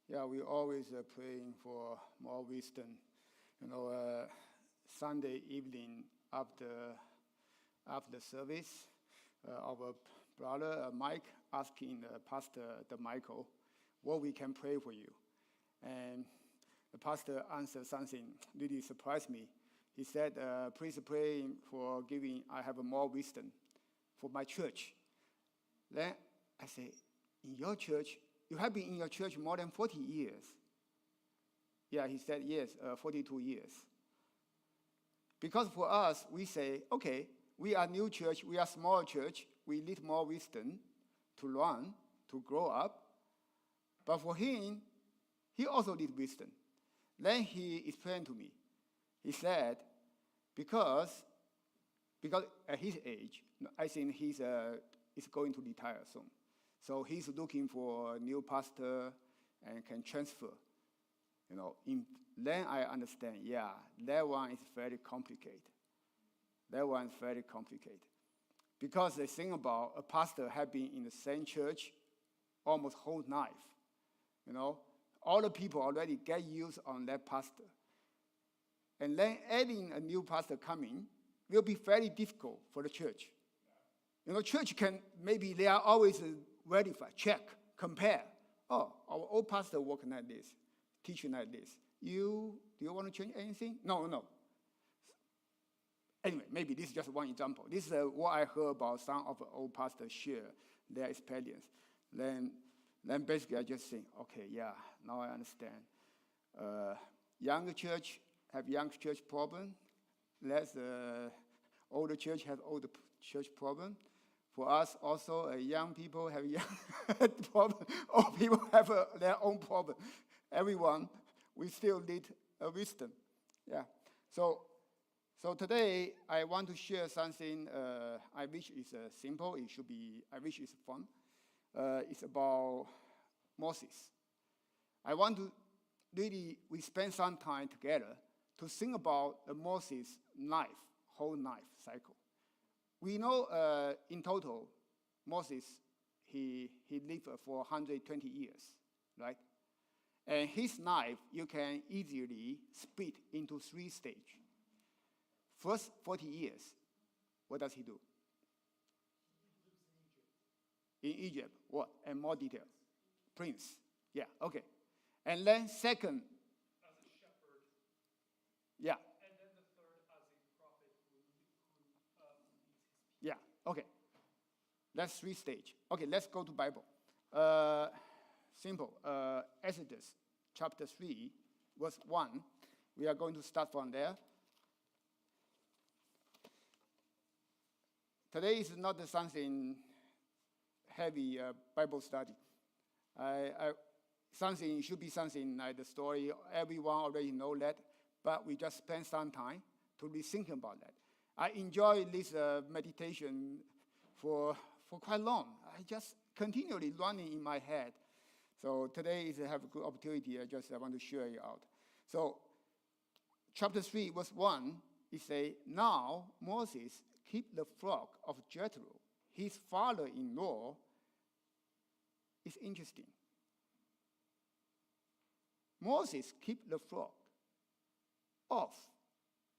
Yeah, we always praying for more wisdom. Sunday evening after service, our brother Mike asking Pastor Michael what we can pray for you. And the pastor answered something really surprised me. He said, please pray for giving, I have more wisdom for my church. Then I say, in your church, you have been in your church more than 40 years. Yeah, he said, yes, 42 years. Because for us, we say, okay, we are new church, we are small church, we need more wisdom to learn, to grow up. But for him, he also needs wisdom. Then he explained to me. He said, because at his age, I think he's going to retire soon. So he's looking for a new pastor and can transfer. Then I understand, yeah, that one is very complicated. That one is very complicated. Because the thing about a pastor have been in the same church almost whole life. All the people already get used on that pastor. And then adding a new pastor coming will be very difficult for the church. Church can, maybe they are always verify, check, compare. Oh, our old pastor working like this, teaching like this. Do you want to change anything? No. Anyway, maybe this is just one example. This is what I heard about some of the old pastors share their experience. Then basically I just think, okay, yeah, now I understand. Younger church have young church problem. Less older church have older church problem. For us also, young people have young problem. Old people have their own problem. Everyone, we still need a wisdom. Yeah. So today I want to share something. I wish it's simple. It should be. I wish it's fun. It's about Moses. I want to really we spend some time together to think about the Moses whole life cycle. We know in total, Moses, he lived for 120 years, right? And his life, you can easily split into 3 stages. First 40 years, what does he do? In Egypt, what? And more details. Prince, yeah, okay. And then second. As a shepherd. Yeah. And then the third as a prophet who leads his people. Yeah, okay. That's 3 stages. Okay, let's go to Bible. Simple. Exodus chapter 3, verse 1. We are going to start from there. Today is not something heavy Bible study. Something should be something like the story. Everyone already know that, but we just spend some time to be thinking about that. I enjoy this meditation for quite long. I just continually running in my head. So today is I have a good opportunity. I want to share it out. So chapter 3, verse 1, it says, now Moses keep the flock of Jethro, his father-in-law. It's interesting. Moses keep the flock of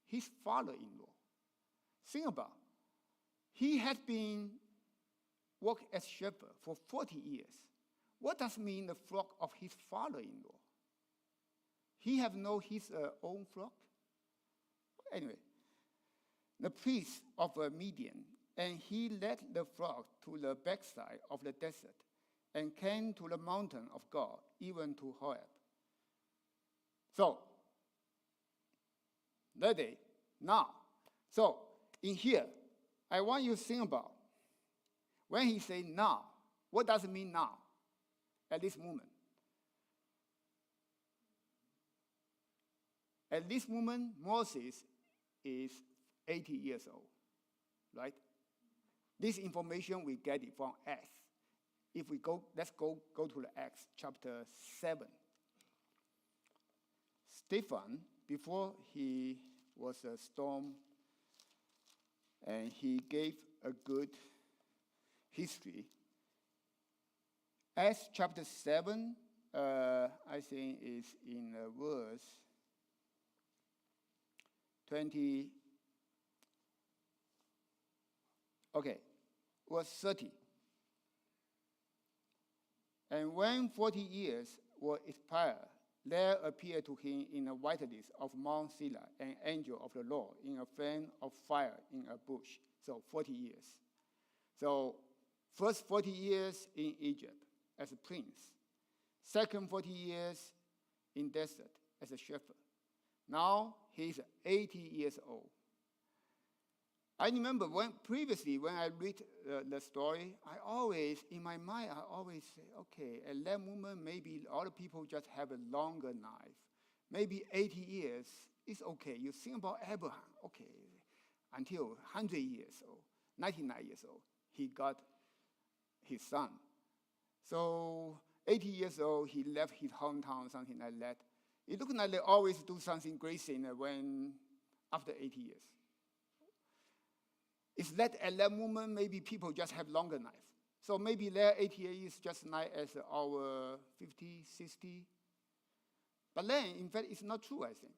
his father-in-law. Think about, he had been working as shepherd for 40 years. What does mean the flock of his father-in-law? He have no his own flock? Anyway, the priest of Midian, and he led the flock to the backside of the desert and came to the mountain of God, even to Horeb. So, that day, now. So, in here, I want you to think about, when he say now, what does it mean now, at this moment? At this moment, Moses is 80 years old, right? This information we get it from Acts. If we go, let's go to the Acts chapter 7. Stephen, before he was stoned, and he gave a good history. Acts chapter 7, I think is in verse 20. Okay, verse 30. And when 40 years were expired, there appeared to him in the whiteness of Mount Sinai an angel of the Lord in a flame of fire in a bush. So 40 years. So first 40 years in Egypt as a prince. Second 40 years in desert as a shepherd. Now he's 80 years old. I remember when I read the story, in my mind, I always say, okay, at that moment, maybe other people just have a longer life. Maybe 80 years is okay. You think about Abraham, okay, until 100 years old, 99 years old, he got his son. So 80 years old, he left his hometown, something like that. It looks like they always do something great thing after 80 years. It's that at that moment, maybe people just have longer life. So maybe their 80 years is just like as our 50, 60. But then, in fact, it's not true, I think.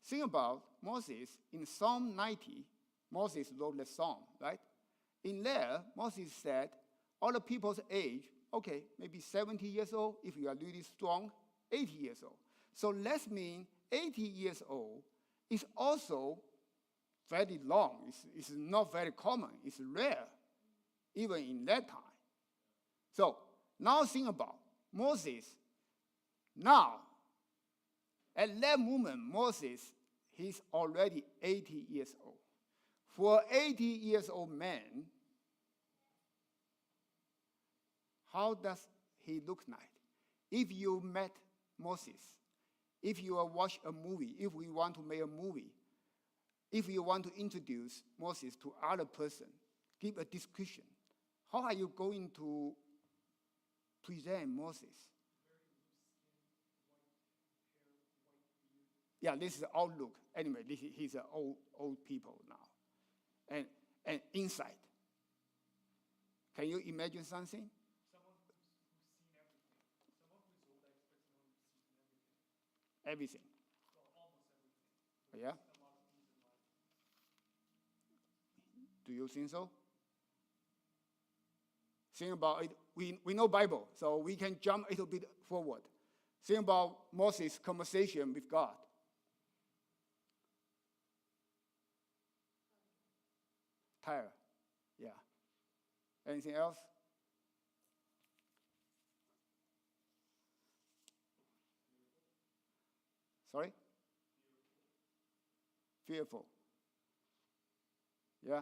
Think about Moses. In Psalm 90, Moses wrote the psalm, right? In there, Moses said, all the people's age, okay, maybe 70 years old, if you are really strong, 80 years old. So that means 80 years old is also very long. It's not very common. It's rare, even in that time. So now think about Moses. Now, at that moment, Moses, he's already 80 years old. For 80 years old man, how does he look like? If you met Moses, if you watch a movie, if we want to make a movie, if you want to introduce Moses to other person, give a description, how are you going to present Moses? Yeah, this is the outlook. Anyway, he's an old people now. And inside. Can you imagine something? Someone who's seen everything. Someone who's old, I expect someone who's seen everything. Everything. Well, almost everything. Yeah? A lot of things in life. Do you think so? Think about it. We know Bible, so we can jump a little bit forward. Think about Moses' conversation with God. Tired. Yeah. Anything else? Sorry? Fearful. Yeah.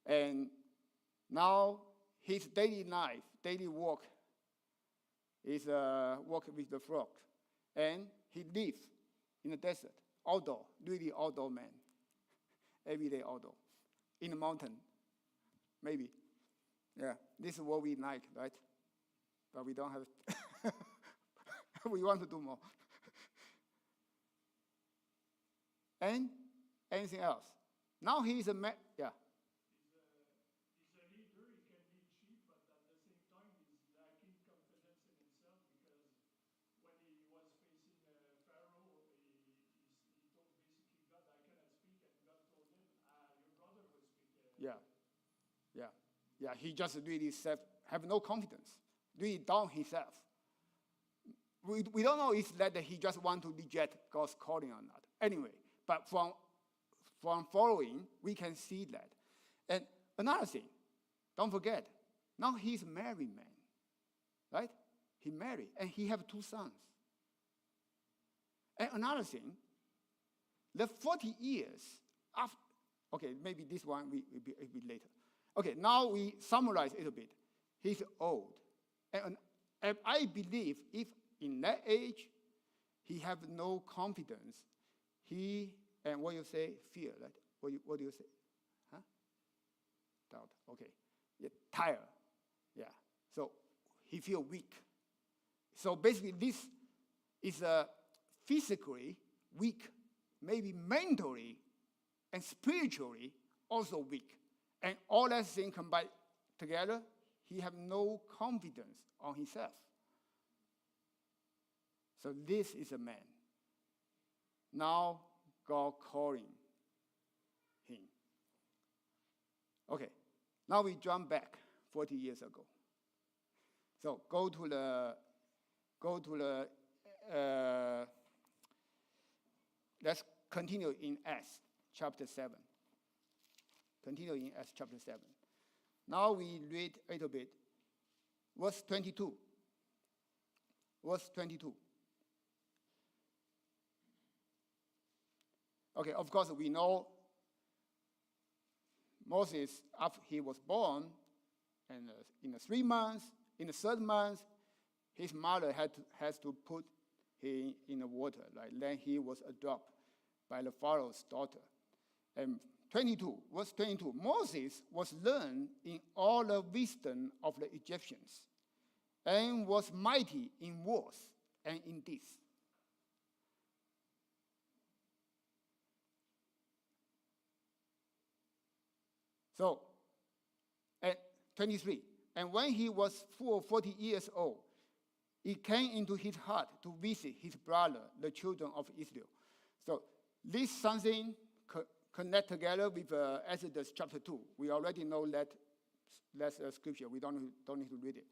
And now his daily life, daily work is work with the frog. And he lives in the desert, outdoor, really outdoor man. Every day outdoor. In the mountain, maybe. Yeah, this is what we like, right? But we don't have, we want to do more. And anything else? Now he is a man, yeah. He's a leader, he can lead sheep, but at the same time, he's lacking confidence in himself because when he was facing Pharaoh, he told basically God, I cannot speak, and God told him, your brother will speak. Yeah, he just really have no confidence, really down himself. We don't know if that he just want to reject God's calling or not. Anyway, but from following, we can see that. And another thing, don't forget, now he's a married man, right? He married, and he have 2 sons. And another thing, the 40 years after, okay, maybe this one will be a bit later. Okay, now we summarize it a bit. He's old. And I believe if in that age, he have no confidence, and what you say, fear, right? What do you say? Huh? Doubt, okay. Yeah, tired, yeah. So he feel weak. So basically this is a physically weak, maybe mentally and spiritually also weak. And all that thing combined together, He have no confidence on himself. So this is a man. Now God calling him. Okay, now we jump back 40 years ago. So go to the let's continue in Acts chapter 7. Continue in Acts chapter 7. Now we read a little bit. Verse 22. Verse 22. Okay, of course, we know Moses, after he was born, and in the 3 months, in the 3rd month, his mother has to put him in the water. Right? Then he was adopted by the Pharaoh's daughter. And 22, verse 22, Moses was learned in all the wisdom of the Egyptians, and was mighty in words and in deeds. So, at 23, and when he was full 40 years old, it came into his heart to visit his brother, the children of Israel. So, this something connect together with Exodus chapter 2. We already know that's a scripture. We don't need to read it.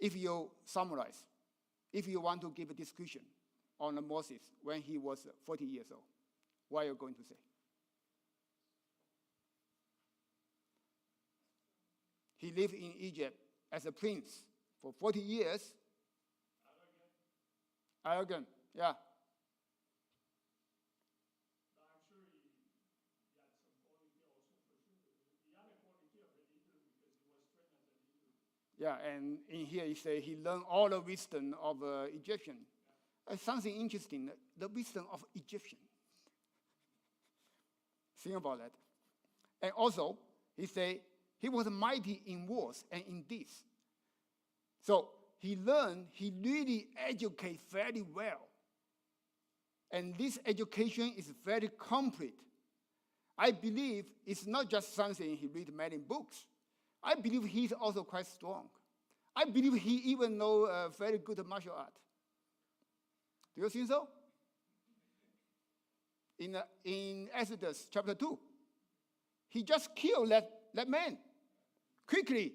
If you summarize, if you want to give a discussion on Moses when he was 40 years old, what are you going to say? He lived in Egypt as a prince for 40 years. Arrogant, yeah. I'm sure he had some quality also for sure. He had a quality of a leader because he was trained as a leader. Yeah, and in here he say he learned all the wisdom of Egyptian. Yeah. Something interesting, the wisdom of Egyptian. Think about that. And also, he say he was mighty in words and in deeds. So he really educated very well. And this education is very complete. I believe it's not just something he read many books. I believe he's also quite strong. I believe he even knows very good martial art. Do you think so? In Exodus chapter 2, he just killed that man quickly.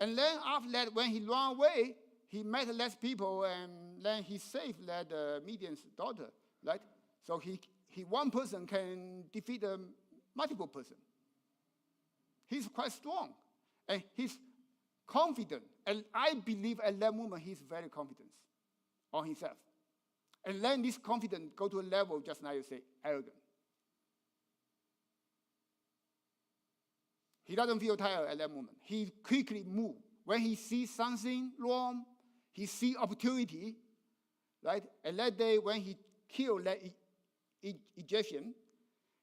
And then after that, when he ran away, he met less people, and then he saved that Midian's daughter, right? So he one person can defeat multiple person. He's quite strong, and he's confident. And I believe at that moment he's very confident on himself. And then this confidence go to a level, just now you say, arrogant. He doesn't feel tired at that moment. He quickly moves. When he sees something wrong, he sees opportunity, right? And that day when he killed that Egyptian,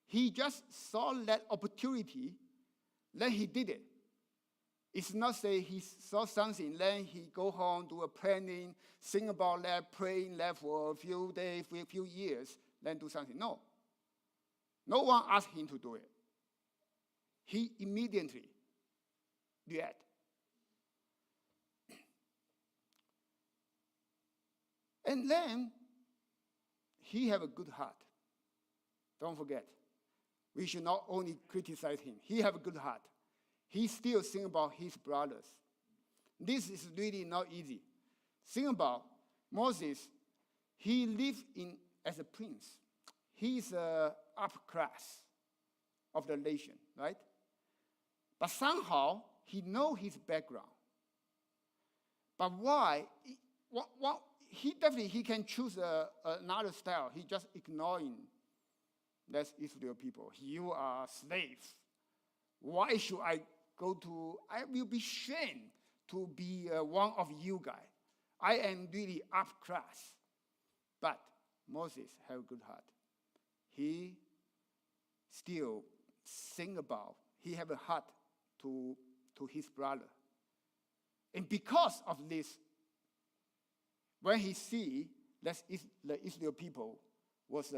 he just saw that opportunity, then he did it. It's not say he saw something, then he go home, do a planning, think about that, praying that for a few days, for a few years, then do something. No. No one asked him to do it. He immediately react. And then he have a good heart. Don't forget, we should not only criticize him. He have a good heart. He still think about his brothers. This is really not easy. Think about Moses. He lived as a prince. He's upper class of the nation, right? But somehow he know his background. But why? He can choose another style. He just ignoring that's Israel people. You are slaves. Why should I will be ashamed to be one of you guys. I am really upper class. But Moses have a good heart. He still he have a heart to his brother. And because of this, when he see that the Israel people was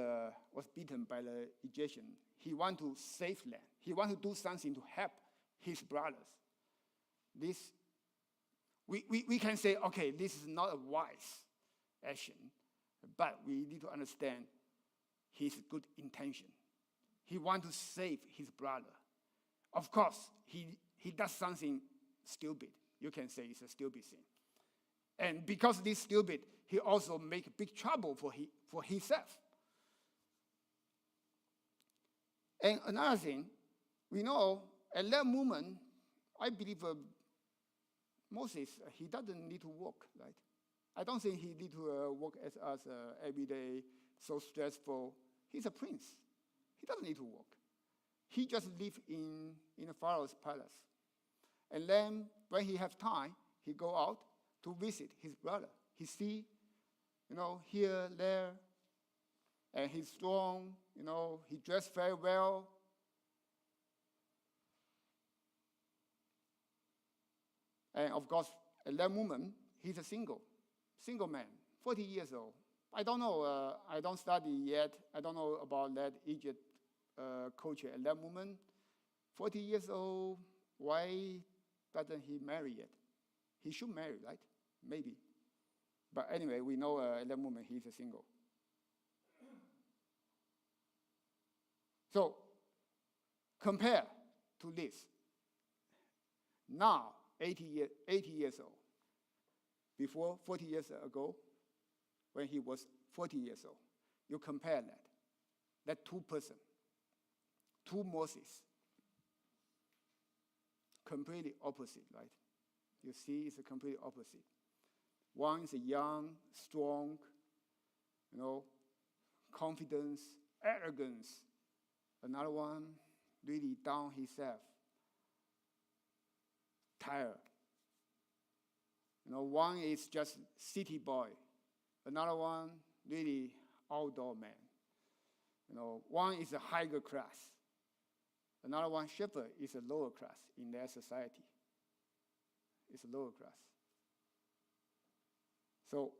beaten by the Egyptian, he want to save them. He want to do something to help his brothers. this, we can say, okay, this is not a wise action, but we need to understand his good intention. He wants to save his brother. Of course, he does something stupid. You can say it's a stupid thing. And because this stupid, he also make big trouble for himself. And another thing, we know at that moment, I believe Moses, he doesn't need to work, right? I don't think he need to work as every day, so stressful. He's a prince. He doesn't need to work. He just live in a Pharaoh's palace. And then when he have time, he go out to visit his brother. He see, here, there, and he's strong, he dressed very well. And of course, at that moment, he's a single man, 40 years old. I don't know, I don't study yet. I don't know about that Egypt culture at that moment. 40 years old, why doesn't he marry yet? He should marry, right? Maybe. But anyway, we know at that moment he's a single. So, compare to this. Now, 80 years old. Before 40 years ago, when he was 40 years old. You compare that two person, two Moses, completely opposite, right? You see, it's a completely opposite. One is a young, strong, confidence, arrogance. Another one really down himself, tired. One is just city boy. Another one really outdoor man. One is a higher class. Another one, shepherd, is a lower class in their society. It's a lower class. So,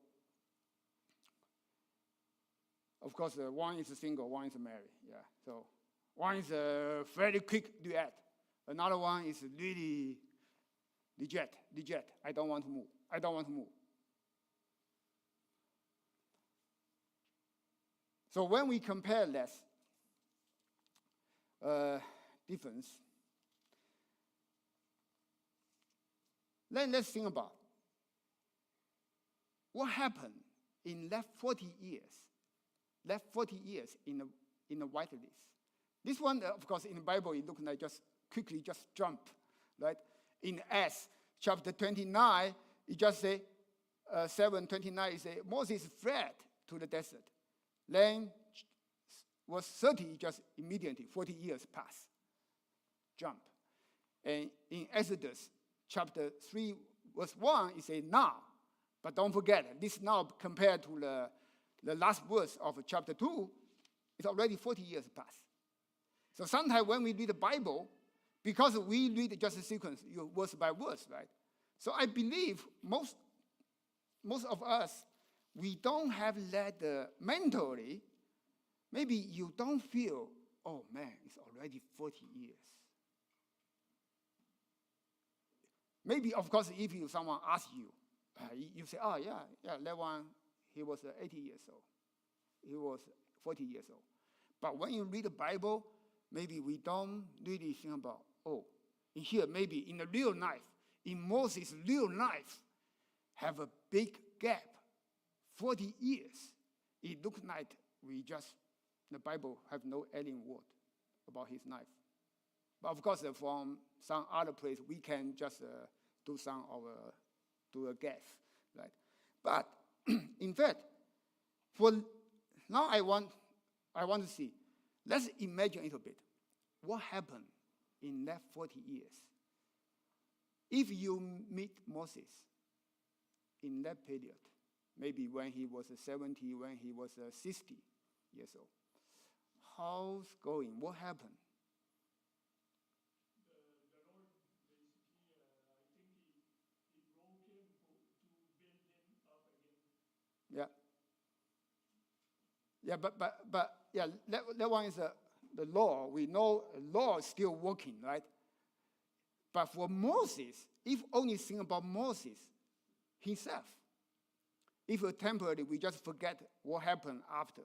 of course, one is a single, one is married. Yeah. So, one is a very quick duet. Another one is really reject. I don't want to move. So when we compare this difference, then let's think about what happened in that 40 years in the wilderness. This one, of course, in the Bible, it looks like just jump, right? In Acts chapter 29, it just say, 7:29, it say, Moses fled to the desert. Then was 30, just immediately, 40 years pass. Jump. And in Exodus chapter 3, verse 1, it says now. But don't forget, this now compared to the last verse of chapter 2, it's already 40 years past. So sometimes when we read the Bible, because we read just a sequence, verse by verse, right? So I believe most of us, we don't have that mentally. Maybe you don't feel, oh man, it's already 40 years. Maybe, of course, if someone asks you, you say, oh yeah, that one, he was 80 years old. He was 40 years old. But when you read the Bible, maybe we don't really think about, in here, maybe in the real life, in Moses' real life, have a big gap, 40 years. It looks like the Bible have no alien word about his life. But of course, from some other place, we can just do a guess, right? But in fact, for now, I want to see. Let's imagine a little bit. What happened in that 40 years? If you meet Moses in that period, maybe when he was 70, when he was 60 years old, how's going? What happened? The Lord basically, I think he broke him to build him up again. Yeah, but yeah, that one is the law. We know the law is still working, right? But for Moses, if only think about Moses himself, if temporarily we just forget what happened after,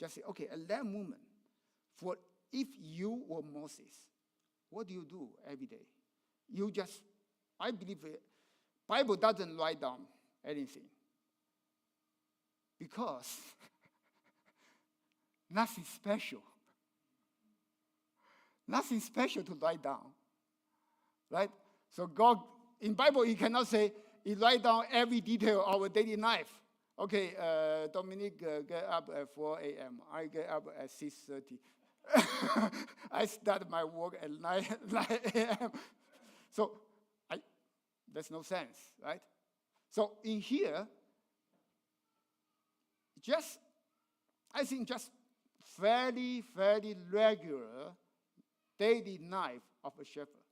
just say, okay, at that moment, for if you were Moses, what do you do every day? You just, I believe the Bible doesn't write down anything. Because nothing special. Nothing special to write down. Right? So God, in Bible, you cannot say, he write down every detail of our daily life. Okay, Dominic get up at 4 a.m. I get up at 6:30. I start my work at 9 a.m. So there's no sense, right? So in here, I think just fairly regular daily life of a shepherd.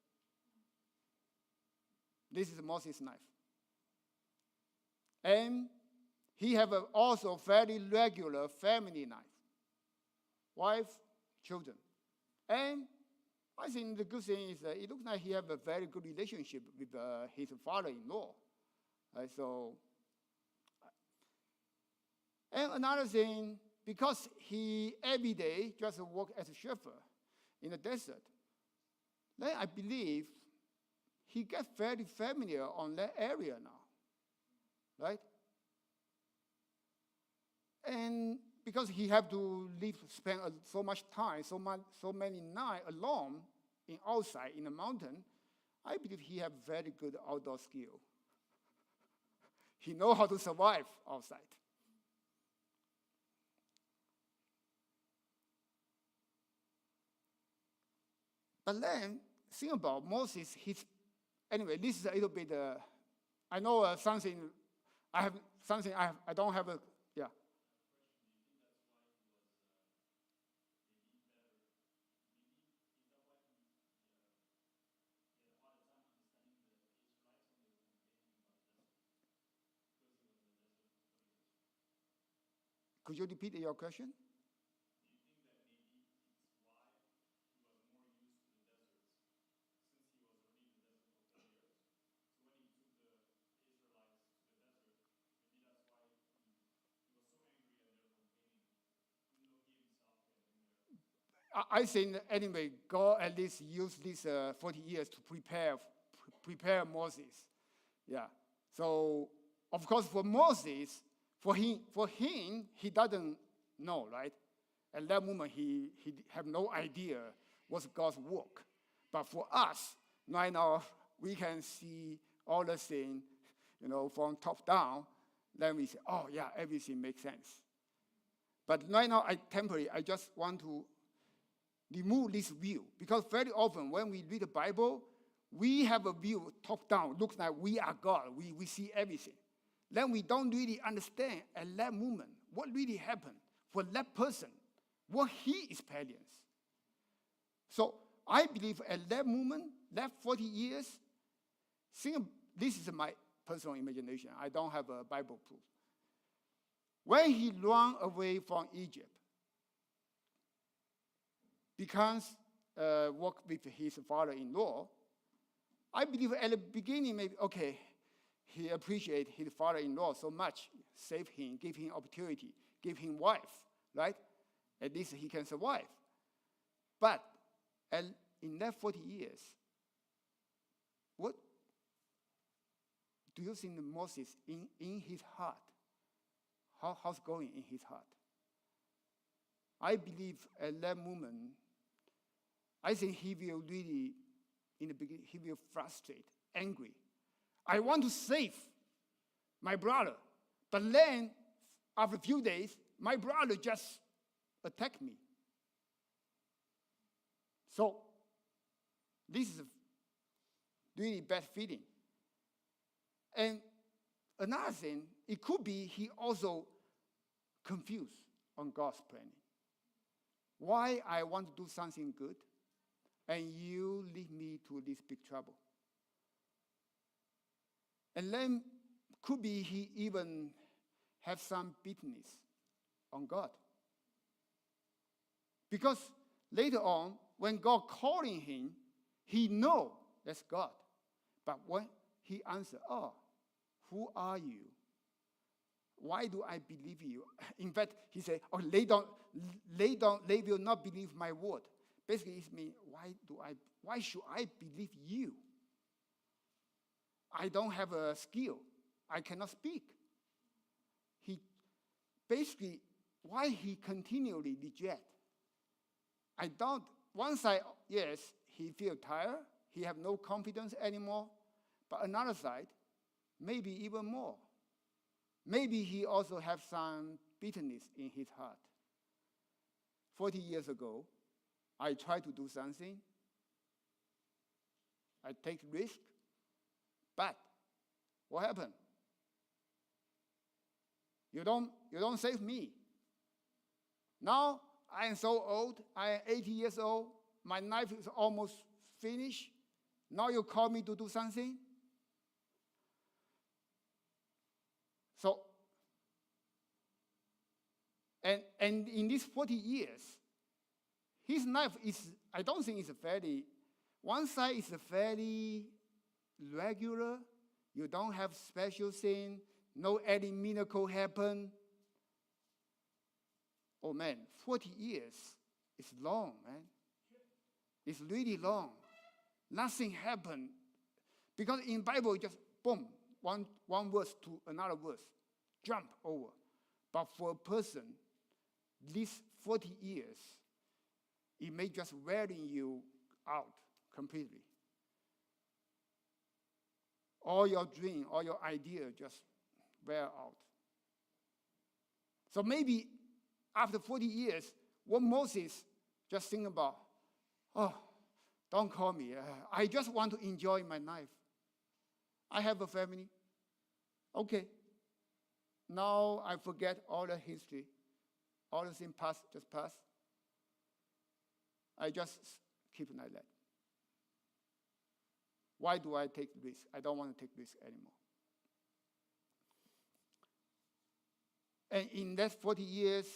This is Moses' life. And he have also very regular family life. Wife, children. And I think the good thing is that it looks like he have a very good relationship with his father-in-law. And another thing, because he every day just work as a shepherd in the desert, then I believe he gets very familiar on that area now, right? And because he have to spend so much time, so many nights alone outside in the mountain, I believe he have very good outdoor skill. He know how to survive outside. But then, think about Moses, anyway, this is a little bit, I know something, I don't have a, yeah. Could you repeat your question? I think anyway, God at least used these 40 years to prepare Moses. Yeah. So of course for Moses, for him, he doesn't know, right? At that moment, he have no idea what's God's work. But for us, right now, we can see all the things, from top down. Then we say, oh yeah, everything makes sense. But right now, I just want to remove this view. Because very often when we read the Bible, we have a view top down. Looks like we are God. We see everything. Then we don't really understand at that moment what really happened for that person, what he experienced. So I believe at that moment, that 40 years, this is my personal imagination. I don't have a Bible proof. When he ran away from Egypt, because work with his father-in-law, I believe at the beginning, maybe, okay, he appreciated his father-in-law so much, save him, give him opportunity, give him wife, right? At least he can survive. But in that 40 years, what do you think Moses in his heart? How's going in his heart? I believe at that moment, I think he will really, in the beginning, he will frustrate, angry. I want to save my brother. But then, after a few days, my brother just attacked me. So, this is a really bad feeling. And another thing, it could be he also confused on God's planning. Why I want to do something good, and you lead me to this big trouble. And then could be he even have some bitterness on God. Because later on, when God calling him, he know that's God. But when he answered, oh, who are you? Why do I believe you? In fact, he said, oh, they will not believe my word. Basically, it means, why should I believe you? I don't have a skill. I cannot speak. Basically, why he continually reject? One side, yes, he feel tired. He have no confidence anymore. But another side, maybe even more. Maybe he also have some bitterness in his heart. 40 years ago, I tried to do something. I take risk. But what happened? You don't save me. Now I am so old. I am 80 years old. My life is almost finished. Now you call me to do something? So, and in these 40 years, his life is, I don't think it's one side is fairly regular. You don't have special thing. No any miracle happen. Oh man, 40 years is long, man. It's really long. Nothing happened. Because in Bible, just boom, one verse to another verse, jump over. But for a person, these 40 years, it may just wearing you out completely. All your dream, all your idea just wear out. So maybe after 40 years, what Moses just think about, oh, don't call me. I just want to enjoy my life. I have a family. Okay. Now I forget all the history. All the things just pass. I just keep it like that. Why do I take risk? I don't want to take risk anymore. And in that 40 years,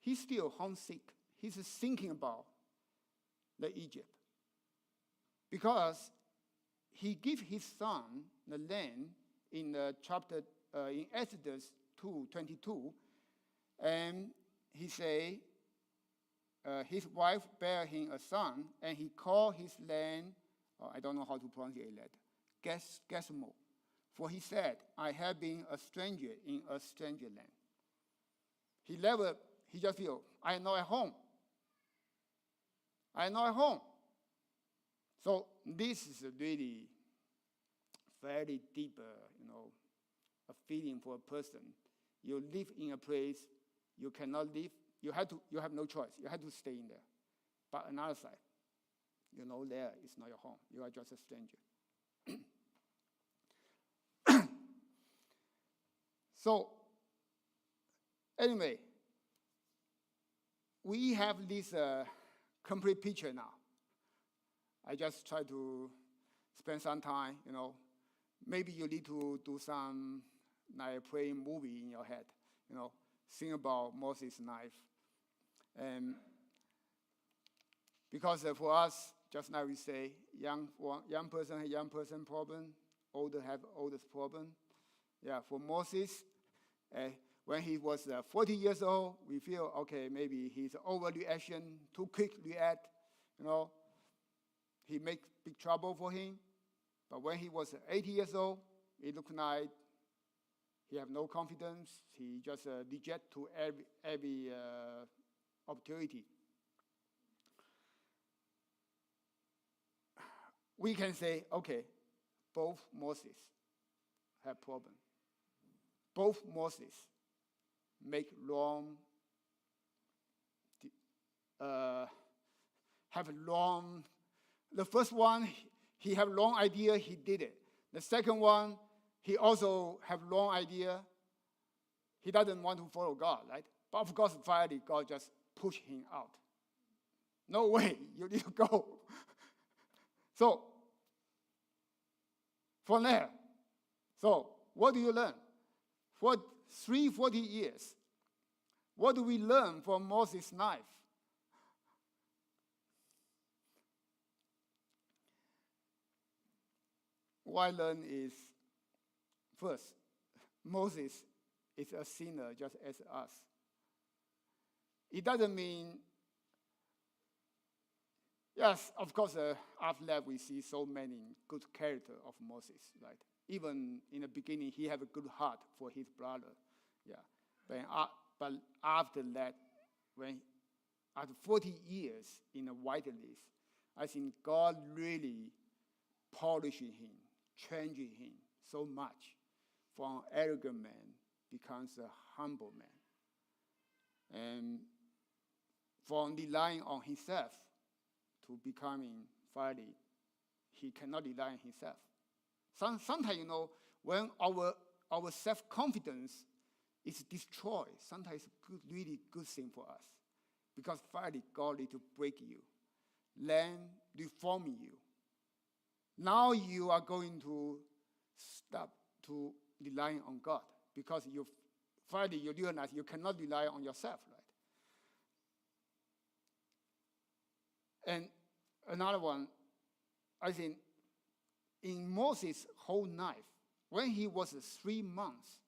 he's still homesick. He's thinking about the Egypt. Because he gave his son the land in the chapter, in Exodus 2:22, and he say, his wife bare him a son, and he called his land, I don't know how to pronounce that, Gesmo. For he said, I have been a stranger in a stranger land. He just feel, I am not at home. I am not at home. So this is a really very deep, a feeling for a person. You live in a place you cannot live. You have no choice. You have to stay in there. But another side, there is not your home. You are just a stranger. So, anyway, we have this complete picture now. I just try to spend some time, Maybe you need to do some praying movie in your head, think about Moses' life. And because for us, just now we say, young person have young person problem, older have oldest problem. Yeah, for Moses, when he was 40 years old, we feel, okay, maybe he's overreaction, too quick react, He make big trouble for him. But when he was 80 years old, it looked like he have no confidence. He just reject to every opportunity. We can say, okay, both Moses have problem. Both Moses make wrong, have wrong. The first one, he have wrong idea, he did it. The second one, he also have wrong idea. He doesn't want to follow God, right? But of course, finally, God just pushed him out. No way, you need to go. So, from there, what do you learn? For 40 years, what do we learn from Moses' life? what I learned is, first, Moses is a sinner just as us. It doesn't mean, yes, of course, after that we see so many good character of Moses, right? Even in the beginning, he had a good heart for his brother, yeah. But after that, when after 40 years in the wilderness, I think God really polishing him, changing him so much. From arrogant man becomes a humble man. And from relying on himself to becoming finally, he cannot rely on himself. Sometimes, when our self-confidence is destroyed, sometimes it's a really good thing for us. Because finally, God needs to break you, then reform you. Now you are going to stop to relying on God, because finally you realize you cannot rely on yourself, right? And another one, I think, in Moses' whole life, when he was 3 months,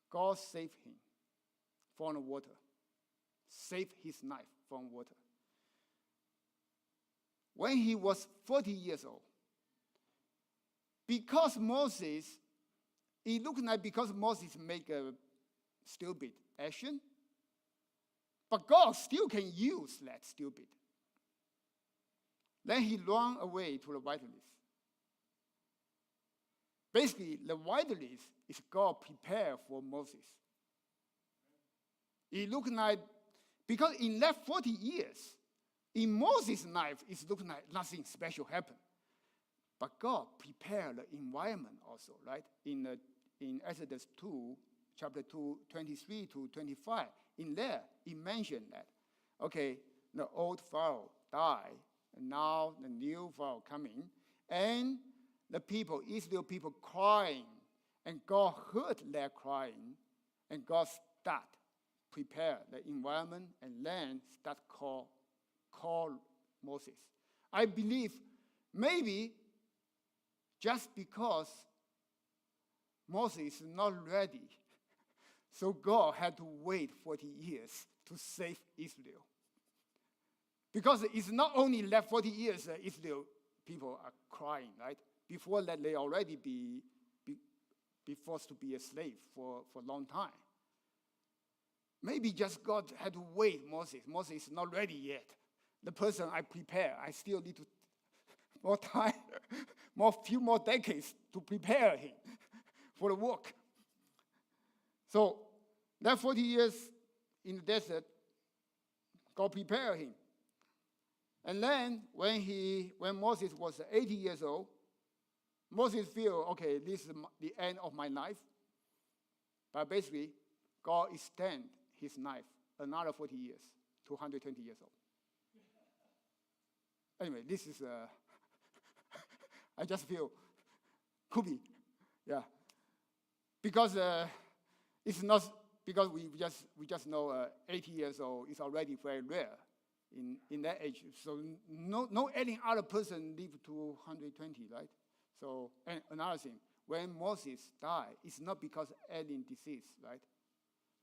God saved him from the water, saved his life from water. When he was 40 years old, because Moses, it looked like because Moses make a stupid action, but God still can use that stupid. Then he ran away to the wilderness. Basically, the wilderness is God prepared for Moses. It looked like, because in that 40 years, in Moses' life, it's looking like nothing special happened. But God prepared the environment also, right? In Exodus 2, chapter 2, 23 to 25, in there, it mentioned that, okay, the old Pharaoh died, and now the new Pharaoh coming, and the people, Israel people crying, and God heard their crying, and God prepare the environment, and then call Moses. I believe maybe just because Moses is not ready, so God had to wait 40 years to save Israel. Because it's not only left 40 years, Israel people are crying, right? Before that, they already be forced to be a slave for a long time. Maybe just God had to wait Moses. Moses is not ready yet. The person I prepare, I still need to more time, few more decades to prepare him for the work. So that 40 years in the desert, God prepared him. And then when Moses was 80 years old, Moses feel, okay, this is the end of my life. But basically, God extend his life another 40 years, 220 years old. Anyway, this is, I just feel, could be, yeah. Because it's not, because we just know 80 years old is already very rare in that age. So no any other person live to 120, right? So, and another thing, when Moses died, it's not because of any disease, right?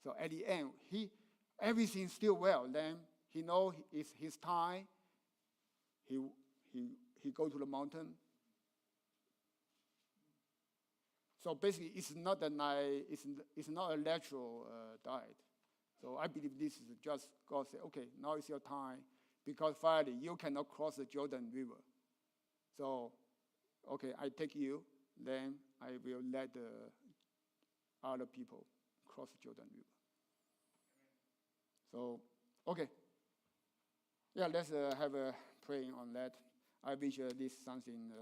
So at the end, everything's still well. Then he know it's his time. He go to the mountain. So basically, it's not a natural diet. So I believe this is just God say, okay, now is your time, because finally you cannot cross the Jordan River. So, okay, I take you, then I will let the other people cross the Jordan River. So, okay. Yeah, let's have a praying on that. I wish this is something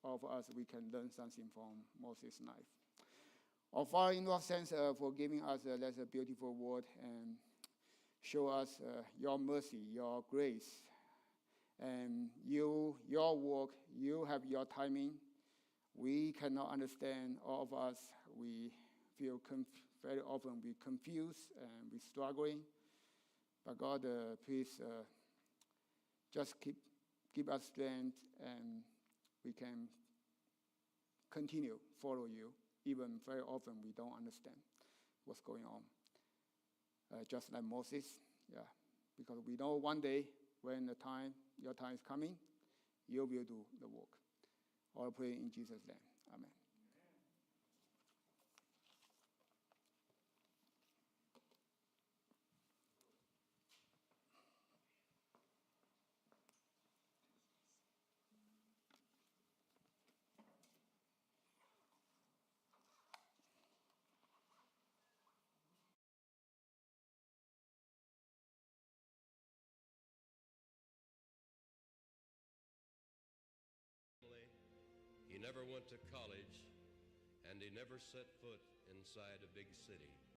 all of us, we can learn something from Moses' life. Our Father, in your sense, for giving us that's a beautiful word, and show us your mercy, your grace, and your work. You have your timing. We cannot understand. All of us, we feel very often we confused and we struggling. But God, please just give us strength, and we can continue follow you, even very often we don't understand what's going on. Just like Moses, yeah, because we know one day when your time is coming, you will do the work. All pray in Jesus' name. Amen. He never went to college, and he never set foot inside a big city.